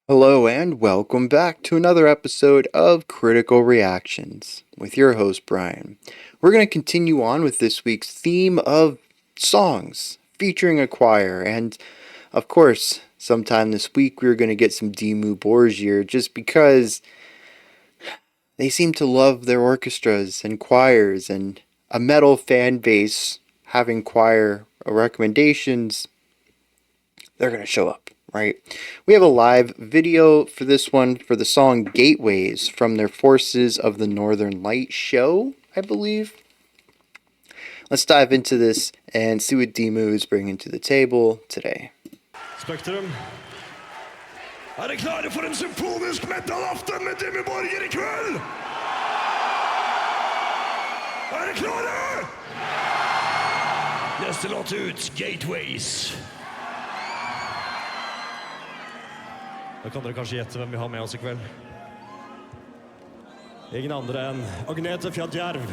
Hello and welcome back to another episode of Critical Reactions with your host Bryan. We're going to continue on with this week's theme of songs featuring a choir, and of course, sometime this week we're going to get some DIMMU BORGIR just because they seem to love their orchestras and choirs, and a metal fan base having choir recommendations, they're going to show up. Right? We have a live video for this one for the song Gateways from their Forces of the Northern Light show, I believe. Let's dive into this and see what DIMMU is bringing to the table today. Spektrum. Klare for en symfonisk metal-aften med DIMMU BORGIR I kveld? Klare? Neste låt ut, Gateways. Da kan dere kanskje gjette hvem vi har med oss I kveld. Ingen andre enn Agnete Fjadjerv.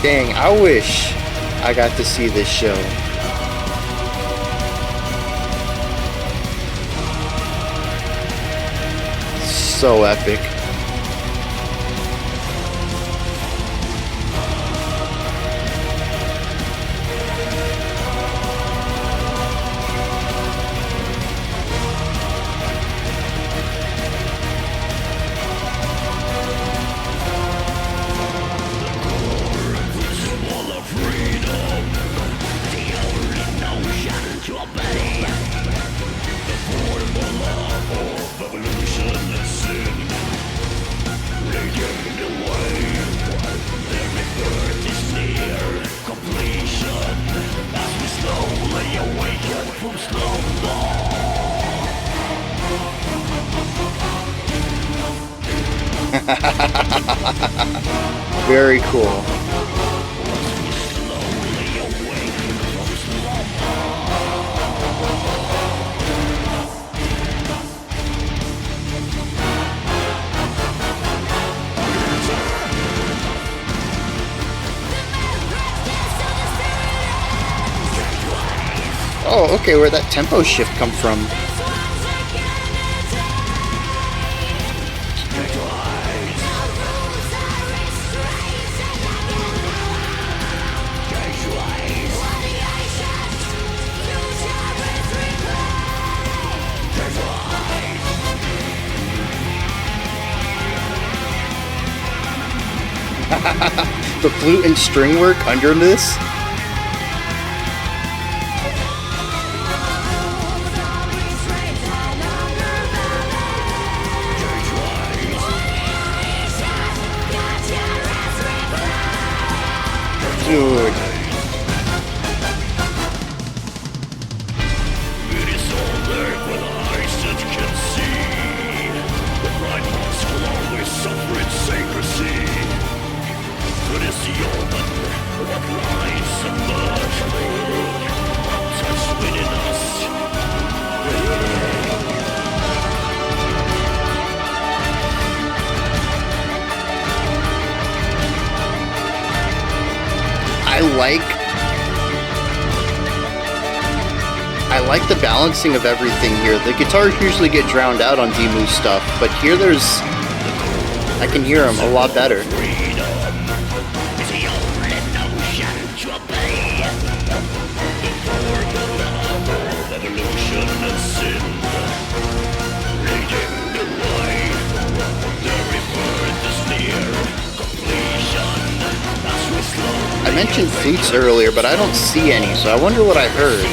Dang, I wish I got to see this show. So epic. Very cool. Oh, okay, where'd that tempo shift come from? The flute and string work under this? Dude. I like the balancing of everything here. The guitars usually get drowned out on DIMMU stuff, but here I can hear them a lot better. I mentioned flutes earlier, but I don't see any, so I wonder what I heard.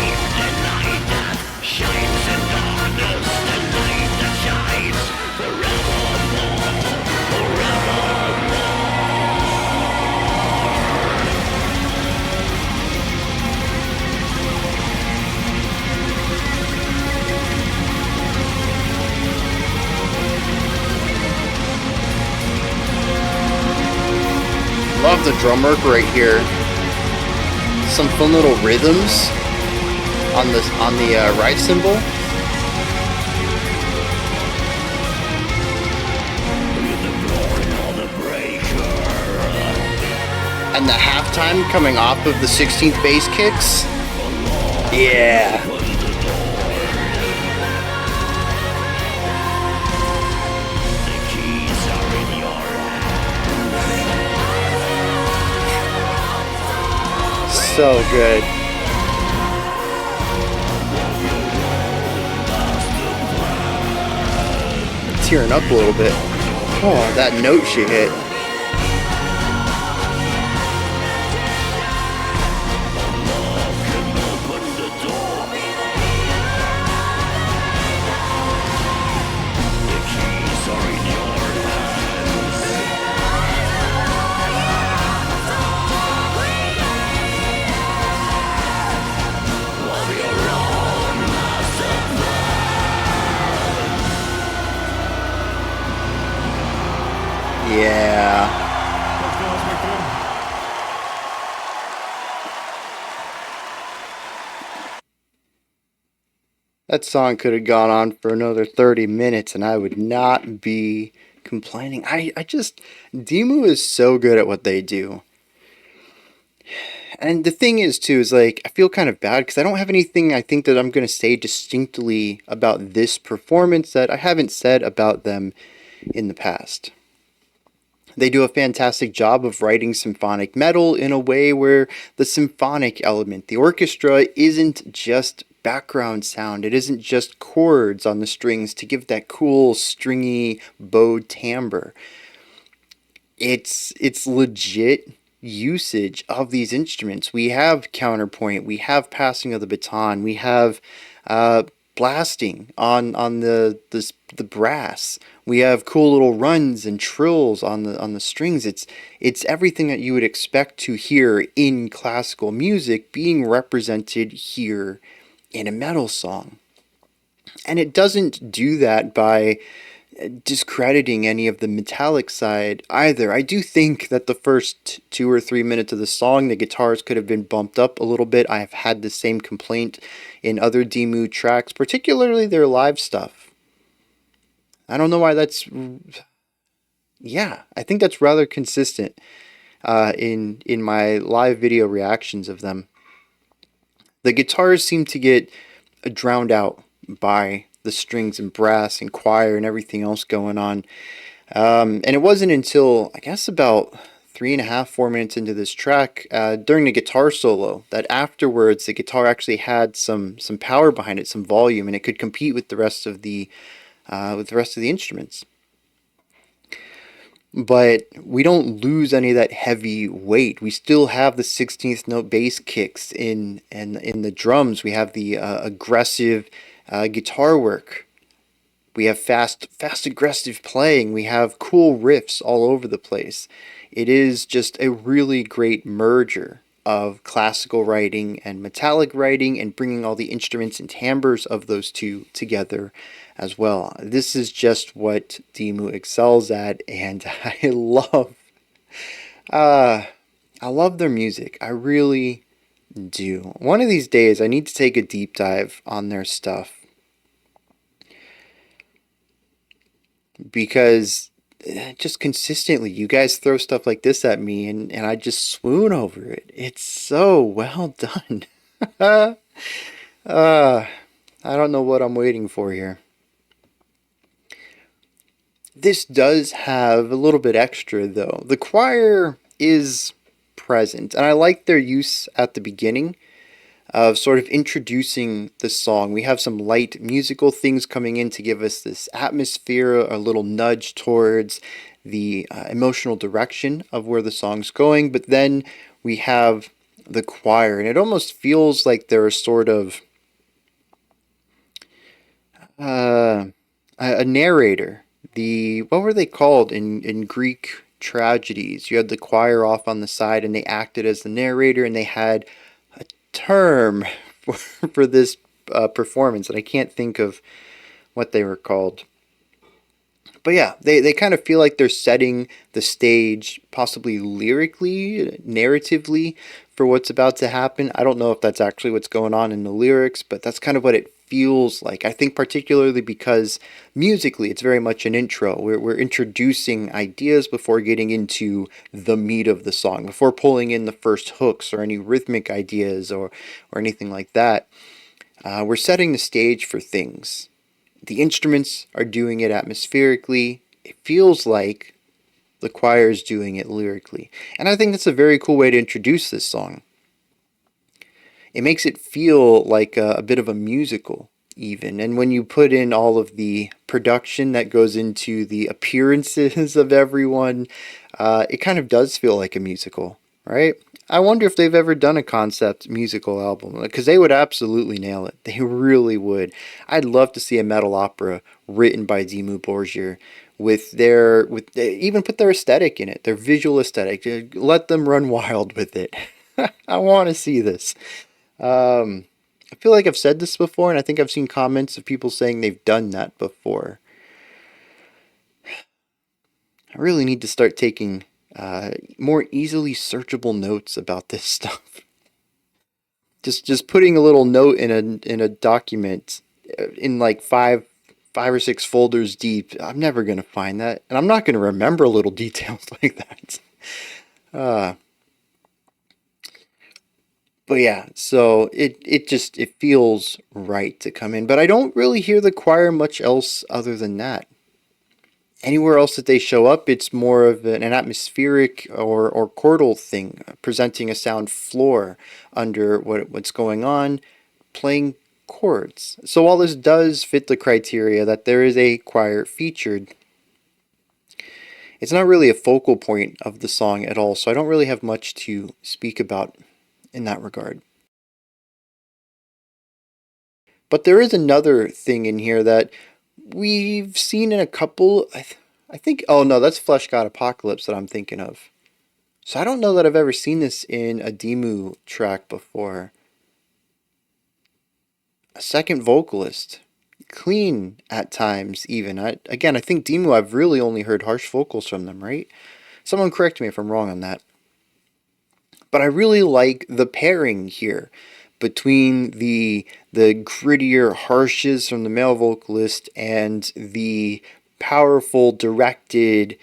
love the drum work right here. Some fun little rhythms on the ride cymbal. And the halftime coming off of the 16th bass kicks. Yeah. So good. Tearing up a little bit. Oh, that note she hit. Yeah. That song could have gone on for another 30 minutes and I would not be complaining. I just, DIMMU is so good at what they do. And the thing is, too, is like, I feel kind of bad because I don't have anything I think that I'm going to say distinctly about this performance that I haven't said about them in the past. They do a fantastic job of writing symphonic metal in a way where the symphonic element, the orchestra, isn't just background sound. It isn't just chords on the strings to give that cool, stringy, bowed timbre. It's legit usage of these instruments. We have counterpoint, we have passing of the baton, we have blasting on the brass. We have cool little runs and trills on the strings. It's everything that you would expect to hear in classical music being represented here in a metal song. And it doesn't do that by discrediting any of the metallic side either. I do think that the first 2 or 3 minutes of the song, the guitars could have been bumped up a little bit. I have had the same complaint in other DIMMU tracks, particularly their live stuff. I don't know why that's... Yeah, I think that's rather consistent in my live video reactions of them. The guitars seem to get drowned out by the strings and brass and choir and everything else going on. And it wasn't until, I guess, about 3.5, 4 minutes into this track, during the guitar solo, that afterwards the guitar actually had some power behind it, some volume, and it could compete with the rest of the instruments. But we don't lose any of that heavy weight. We still have the 16th note bass kicks in the drums. We have the aggressive guitar work. We have fast aggressive playing. We have cool riffs all over the place. It is just a really great merger of classical writing and metallic writing, and bringing all the instruments and timbres of those two together as well. This is just what DIMMU excels at, and I love their music. I really do. One of these days I need to take a deep dive on their stuff, because just consistently you guys throw stuff like this at me and I just swoon over it. It's so well done. I don't know what I'm waiting for here. This does have a little bit extra though. The choir is present, and I like their use at the beginning of sort of introducing the song. We have some light musical things coming in to give us this atmosphere, a little nudge towards the emotional direction of where the song's going. But then we have the choir, and it almost feels like they're a sort of a narrator. What were they called in Greek tragedies? You had the choir off on the side and they acted as the narrator, and they had a term for this performance, and I can't think of what they were called. But yeah, they kind of feel like they're setting the stage, possibly lyrically, narratively, for what's about to happen. I don't know if that's actually what's going on in the lyrics, but that's kind of what it feels like. I think particularly because musically it's very much an intro. We're introducing ideas before getting into the meat of the song, before pulling in the first hooks or any rhythmic ideas or anything like that. We're setting the stage for things. The instruments are doing it atmospherically. It feels like the choir is doing it lyrically. And I think that's a very cool way to introduce this song. It makes it feel like a bit of a musical, even. And when you put in all of the production that goes into the appearances of everyone, it kind of does feel like a musical, right? I wonder if they've ever done a concept musical album, because they would absolutely nail it. They really would. I'd love to see a metal opera written by DIMMU BORGIR with even put their aesthetic in it, their visual aesthetic. Let them run wild with it. I want to see this. I feel like I've said this before, and I think I've seen comments of people saying they've done that before. I really need to start taking more easily searchable notes about this stuff. Just putting a little note in a document in like five or six folders deep. I'm never gonna find that, and I'm not gonna remember little details like that. Uh, but yeah, so it feels right to come in, but I don't really hear the choir much else other than that. Anywhere else that they show up, it's more of an atmospheric or chordal thing, presenting a sound floor under what's going on, playing chords. So while this does fit the criteria that there is a choir featured, it's not really a focal point of the song at all, so I don't really have much to speak about in that regard. But there is another thing in here that we've seen in a couple. I think. Oh no, that's Flesh God Apocalypse that I'm thinking of. So I don't know that I've ever seen this in a DIMMU track before. A second vocalist, clean at times even. Again, I think DIMMU, I've really only heard harsh vocals from them, right? Someone correct me if I'm wrong on that. But I really like the pairing here between the grittier harshes from the male vocalist and the powerful, directed,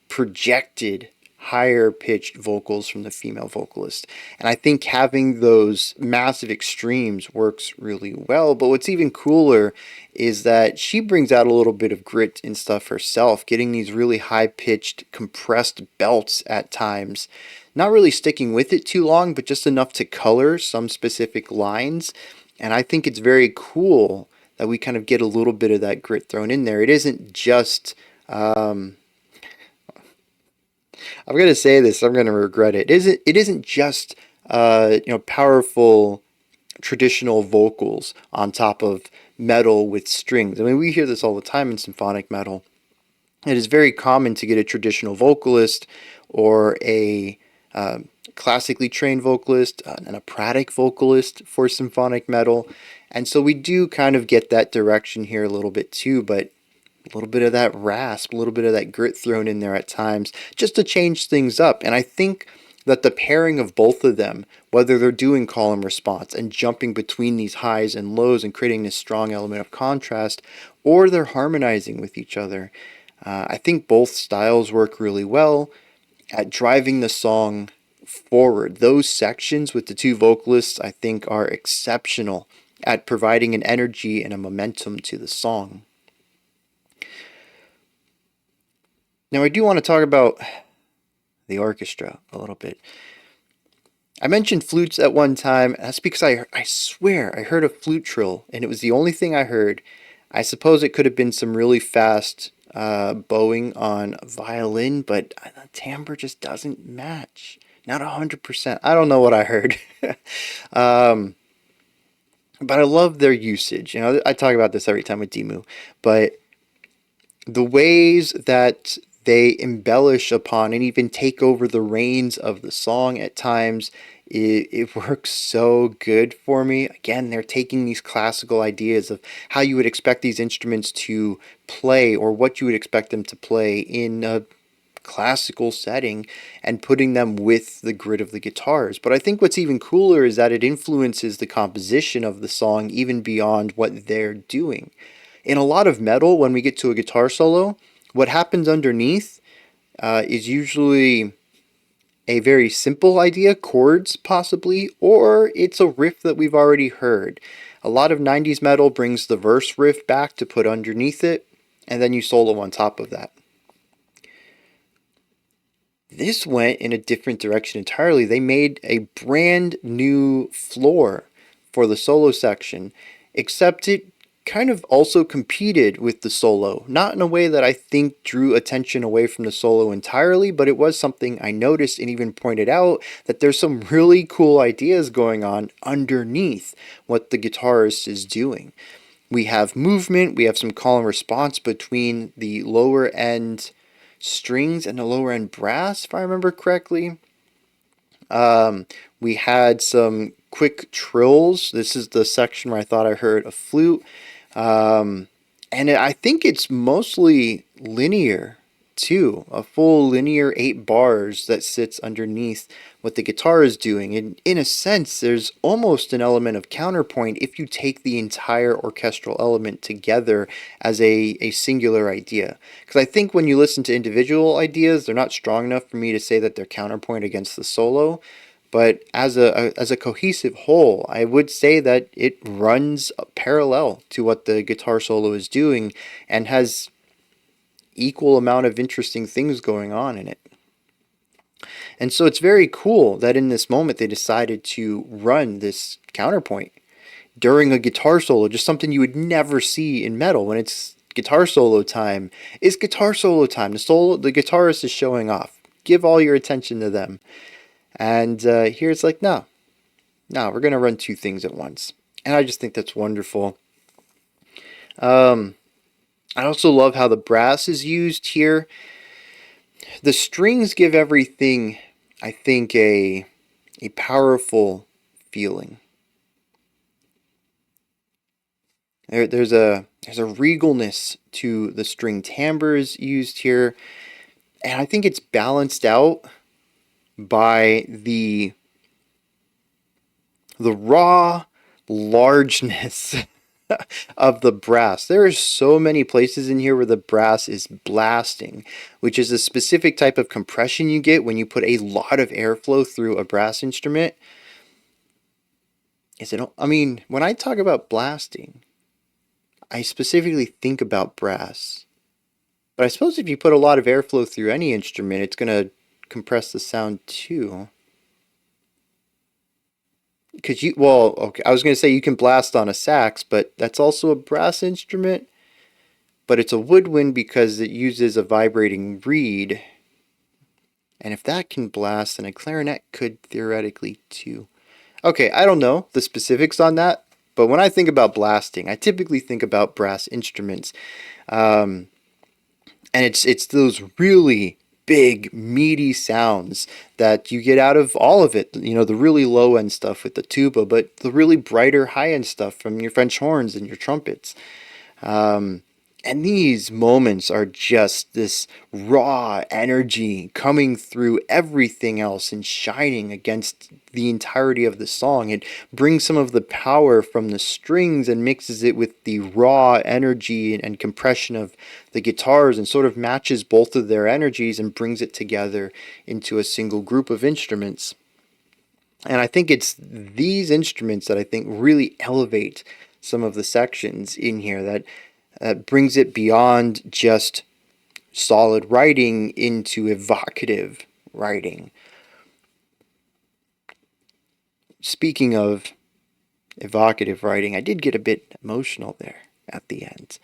projected, higher pitched vocals from the female vocalist. And I think having those massive extremes works really well. But what's even cooler is that she brings out a little bit of grit and stuff herself, getting these really high pitched, compressed belts at times. Not really sticking with it too long, but just enough to color some specific lines. And I think it's very cool that we kind of get a little bit of that grit thrown in there. It isn't just I'm gonna say this. I'm gonna regret it. It isn't just powerful traditional vocals on top of metal with strings. I mean, we hear this all the time in symphonic metal. It is very common to get a traditional vocalist or a classically trained vocalist, an operatic vocalist for symphonic metal, and so we do kind of get that direction here a little bit too. But a little bit of that rasp, a little bit of that grit thrown in there at times, just to change things up. And I think that the pairing of both of them, whether they're doing call and response and jumping between these highs and lows and creating this strong element of contrast, or they're harmonizing with each other, I think both styles work really well at driving the song forward. Those sections with the two vocalists, I think, are exceptional at providing an energy and a momentum to the song. Now, I do want to talk about the orchestra a little bit. I mentioned flutes at one time. That's because I swear I heard a flute trill, and it was the only thing I heard. I suppose it could have been some really fast bowing on violin, but the timbre just doesn't match. Not 100%. I don't know what I heard. But I love their usage. I talk about this every time with DIMMU, but the ways that they embellish upon and even take over the reins of the song at times. It works so good for me. Again, they're taking these classical ideas of how you would expect these instruments to play or what you would expect them to play in a classical setting and putting them with the grit of the guitars. But I think what's even cooler is that it influences the composition of the song even beyond what they're doing. In a lot of metal, when we get to a guitar solo, what happens underneath is usually a very simple idea, chords possibly, or it's a riff that we've already heard. A lot of 90s metal brings the verse riff back to put underneath it, and then you solo on top of that. This went in a different direction entirely. They made a brand new floor for the solo section, except it kind of also competed with the solo. Not in a way that I think drew attention away from the solo entirely, but it was something I noticed and even pointed out that there's some really cool ideas going on underneath what the guitarist is doing. We have movement, we have some call and response between the lower end strings and the lower end brass, if I remember correctly. We had some quick trills. This is the section where I thought I heard a flute. I think it's mostly linear too, a full linear 8 bars that sits underneath what the guitar is doing. And in a sense, there's almost an element of counterpoint if you take the entire orchestral element together as a singular idea. Because I think when you listen to individual ideas, they're not strong enough for me to say that they're counterpoint against the solo. But as a cohesive whole, I would say that it runs parallel to what the guitar solo is doing and has equal amount of interesting things going on in it. And so it's very cool that in this moment they decided to run this counterpoint during a guitar solo, just something you would never see in metal. When it's guitar solo time, it's guitar solo time. The guitarist is showing off. Give all your attention to them. And here it's like, no, we're going to run 2 things at once. And I just think that's wonderful. I also love how the brass is used here. The strings give everything, I think, a powerful feeling. There's a regalness to the string timbres used here. And I think it's balanced out by the raw largeness of the brass. There are so many places in here where the brass is blasting, which is a specific type of compression you get when you put a lot of airflow through a brass instrument. When I talk about blasting, I specifically think about brass. But I suppose if you put a lot of airflow through any instrument, it's going to compress the sound too. Okay, I was going to say you can blast on a sax, but that's also a brass instrument. But it's a woodwind because it uses a vibrating reed. And if that can blast, then a clarinet could theoretically too. Okay, I don't know the specifics on that, but when I think about blasting, I typically think about brass instruments. And it's those really big, meaty sounds that you get out of all of it. You know, the really low end stuff with the tuba, but the really brighter, high end stuff from your French horns and your trumpets. And these moments are just this raw energy coming through everything else and shining against the entirety of the song. It brings some of the power from the strings and mixes it with the raw energy and compression of the guitars and sort of matches both of their energies and brings it together into a single group of instruments. And I think it's these instruments that I think really elevate some of the sections in here that brings it beyond just solid writing into evocative writing. Speaking of evocative writing, I did get a bit emotional there at the end.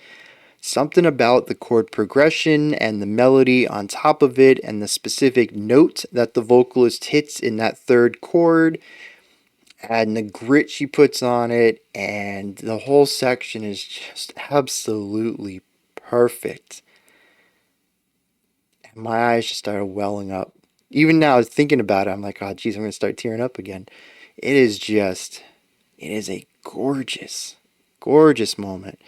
Something about the chord progression and the melody on top of it and the specific note that the vocalist hits in that third chord and the grit she puts on it, and the whole section is just absolutely perfect. My eyes just started welling up. Even now, thinking about it, I'm like, oh, geez, I'm going to start tearing up again. It is just, it is a gorgeous, gorgeous moment.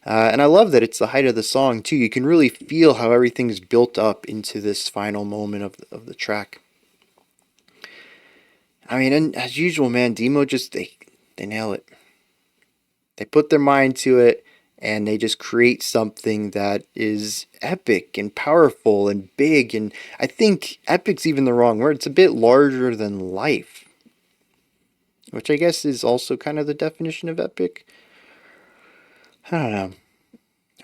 And I love that it's the height of the song, too. You can really feel how everything's built up into this final moment of the track. I mean, and as usual, man, DIMMU just, they nail it. They put their mind to it, and they just create something that is epic and powerful and big. And I think epic's even the wrong word. It's a bit larger than life, which I guess is also kind of the definition of epic. I don't know.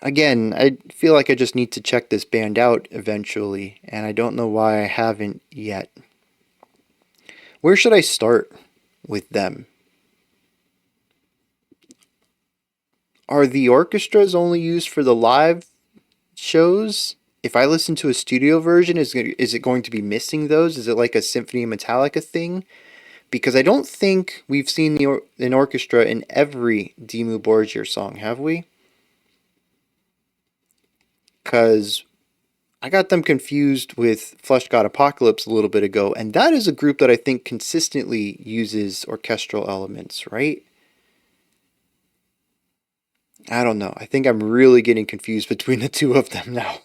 Again, I feel like I just need to check this band out eventually, and I don't know why I haven't yet. Where should I start with them? Are the orchestras only used for the live shows? If I listen to a studio version, is it going to be missing those? Is it like a Symphony Metallica thing? Because I don't think we've seen an orchestra in every DIMMU Borgir song, have we? Because I got them confused with Flesh God Apocalypse a little bit ago, and that is a group that I think consistently uses orchestral elements, right? I don't know. I think I'm really getting confused between the two of them now.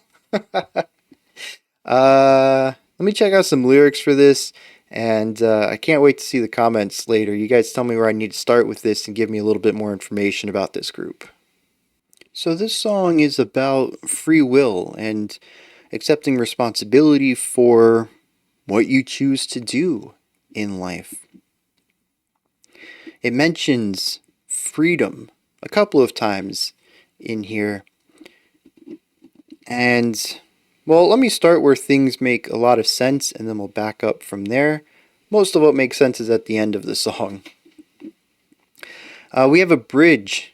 Let me check out some lyrics for this, and I can't wait to see the comments later. You guys tell me where I need to start with this and give me a little bit more information about this group. So this song is about free will and accepting responsibility for what you choose to do in life. It mentions freedom a couple of times in here. And, well, let me start where things make a lot of sense, and then we'll back up from there. Most of what makes sense is at the end of the song. We have a bridge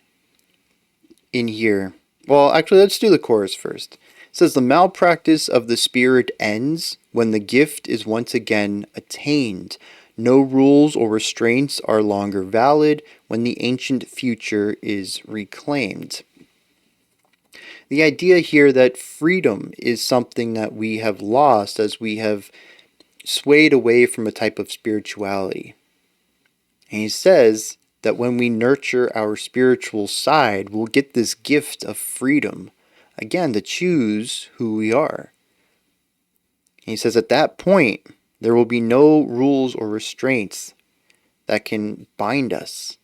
in here. Well, actually, let's do the chorus first. It says, the malpractice of the spirit ends when the gift is once again attained. No rules or restraints are longer valid when the ancient future is reclaimed. The idea here that freedom is something that we have lost as we have swayed away from a type of spirituality. And he says that when we nurture our spiritual side, we'll get this gift of freedom, again, to choose who we are. And he says at that point, there will be no rules or restraints that can bind us.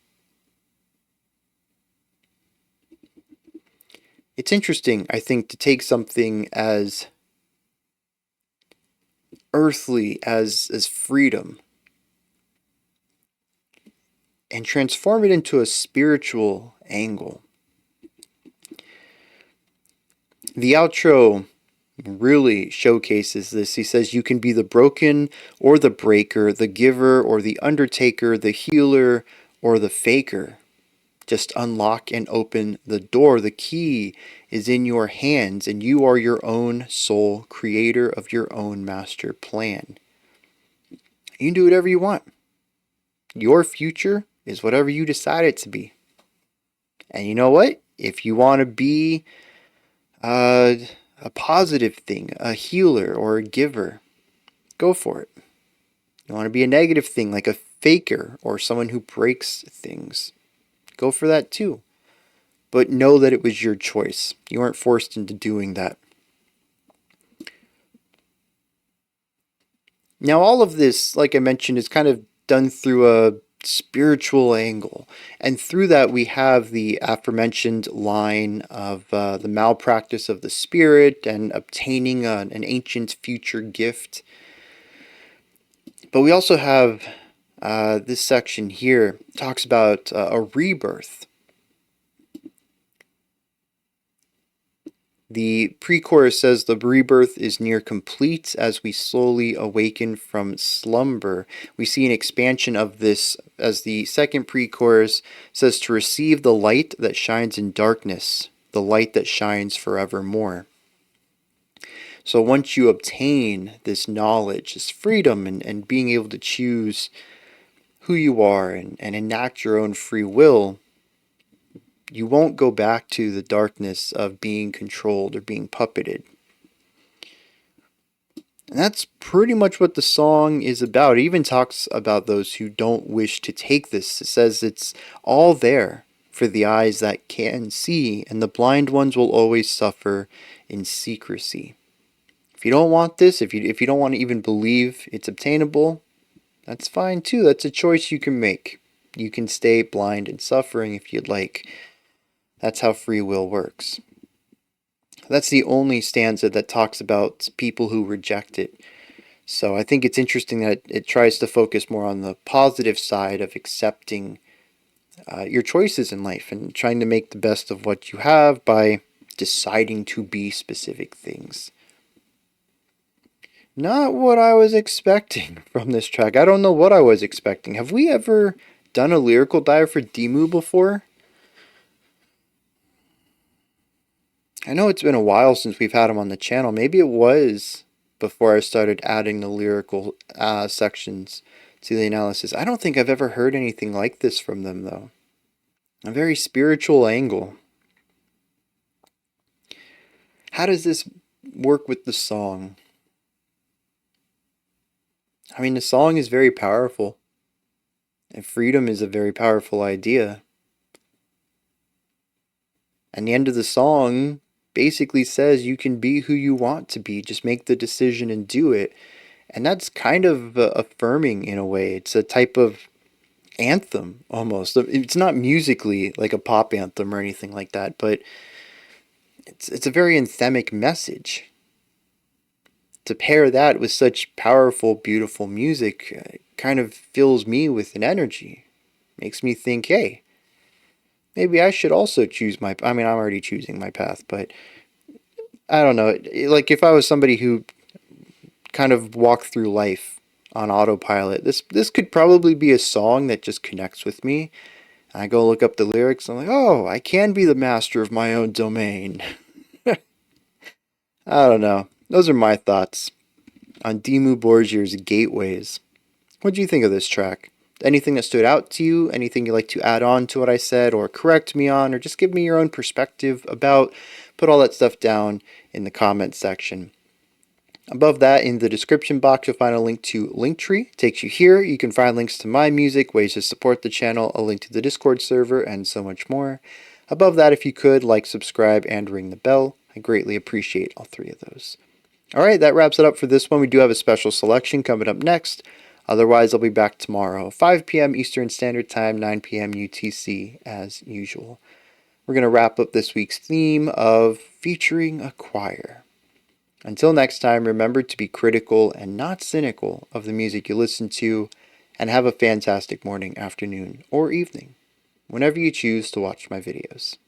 It's interesting, I think, to take something as earthly as freedom and transform it into a spiritual angle. The outro really showcases this. He says, you can be the broken or the breaker, the giver or the undertaker, the healer or the faker. Just unlock and open the door. The key is in your hands, and you are your own sole creator of your own master plan. You can do whatever you want. Your future is whatever you decide it to be. And you know what? If you want to be a positive thing, a healer or a giver, go for it. You want to be a negative thing, like a faker or someone who breaks things, go for that too. But know that it was your choice. You weren't forced into doing that. Now, all of this, like I mentioned, is kind of done through a spiritual angle. And through that, we have the aforementioned line of the malpractice of the spirit and obtaining an ancient future gift. But we also have this section here talks about a rebirth. The pre-chorus says the rebirth is near complete as we slowly awaken from slumber. We see an expansion of this as the second pre-chorus says to receive the light that shines in darkness, the light that shines forevermore. So once you obtain this knowledge, this freedom, and being able to choose who you are and enact your own free will, you won't go back to the darkness of being controlled or being puppeted. And that's pretty much what the song is about. It even talks about those who don't wish to take this. It says it's all there for the eyes that can see, and the blind ones will always suffer in secrecy. If you don't want this, if you don't want to even believe it's obtainable, that's fine too. That's a choice you can make. You can stay blind and suffering if you'd like. That's how free will works. That's the only stanza that talks about people who reject it. So I think it's interesting that it tries to focus more on the positive side of accepting your choices in life and trying to make the best of what you have by deciding to be specific things. Not what I was expecting from this track. I don't know what I was expecting. Have we ever done a lyrical dive for DIMMU before? I know it's been a while since we've had him on the channel. Maybe it was before I started adding the lyrical sections to the analysis. I don't think I've ever heard anything like this from them, though. A very spiritual angle. How does this work with the song? I mean, the song is very powerful, and freedom is a very powerful idea. And the end of the song basically says you can be who you want to be, just make the decision and do it. And that's kind of affirming in a way. It's a type of anthem almost. It's not musically like a pop anthem or anything like that, but it's a very anthemic message. To pair that with such powerful, beautiful music kind of fills me with an energy. Makes me think, hey, maybe I should also choose my... I mean, I'm already choosing my path, but I don't know. Like if I was somebody who kind of walked through life on autopilot, this could probably be a song that just connects with me. I go look up the lyrics, and I'm like, oh, I can be the master of my own domain. I don't know. Those are my thoughts on DIMMU Borgir's Gateways. What do you think of this track? Anything that stood out to you? Anything you'd like to add on to what I said, or correct me on, or just give me your own perspective about? Put all that stuff down in the comments section. Above that, in the description box, you'll find a link to Linktree. It takes you here. You can find links to my music, ways to support the channel, a link to the Discord server, and so much more. Above that, if you could, like, subscribe, and ring the bell. I greatly appreciate all three of those. Alright, that wraps it up for this one. We do have a special selection coming up next. Otherwise, I'll be back tomorrow, 5 p.m. Eastern Standard Time, 9 p.m. UTC, as usual. We're going to wrap up this week's theme of featuring a choir. Until next time, remember to be critical and not cynical of the music you listen to, and have a fantastic morning, afternoon, or evening, whenever you choose to watch my videos.